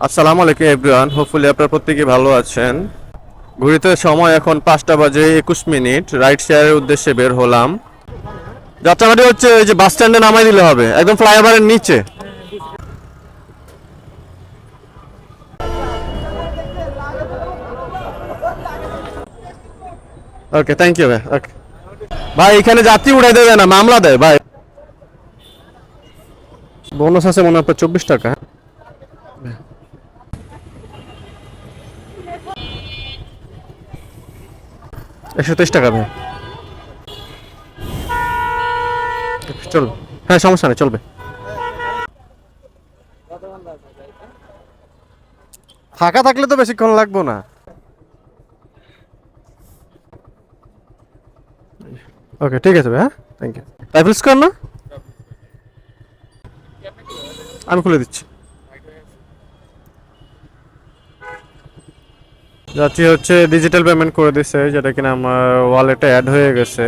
আসসালামু আলাইকুম everyone, hopefully আপনারা প্রত্যেকেই ভালো আছেন। ঘড়িতে সময় এখন 5টা বাজে 21 মিনিট। রাইড শেয়ারের উদ্দেশ্যে বের হলাম। যাত্রাবাড়ি হচ্ছে এই যে বাস স্ট্যান্ডে নামাই দিলে হবে, একদম ফ্লাইওভারের নিচে। ওকে, থ্যাংক ইউ ভাই। ওকে ভাই, এখানে যাত্রী উঠাই দেবে না, মামলা দেয় ভাই। বোনাস আছে মনে হয় আপনার 24 টাকা। 123 টাকা ভাই। চলবে, হ্যাঁ সমস্যা নেই, চলবে। ফাঁকা থাকলে তো বেশিক্ষণ লাগবো না। ওকে ঠিক আছে ভাই, হ্যাঁ থ্যাংক ইউ। রাইফেল স্কোয়ার না, আমি খুলে দিচ্ছি। যাত্রী হচ্ছে ডিজিটাল পেমেন্ট করে দিছে, যেটা কিনা আমার ওয়ালেটে অ্যাড হয়ে গেছে।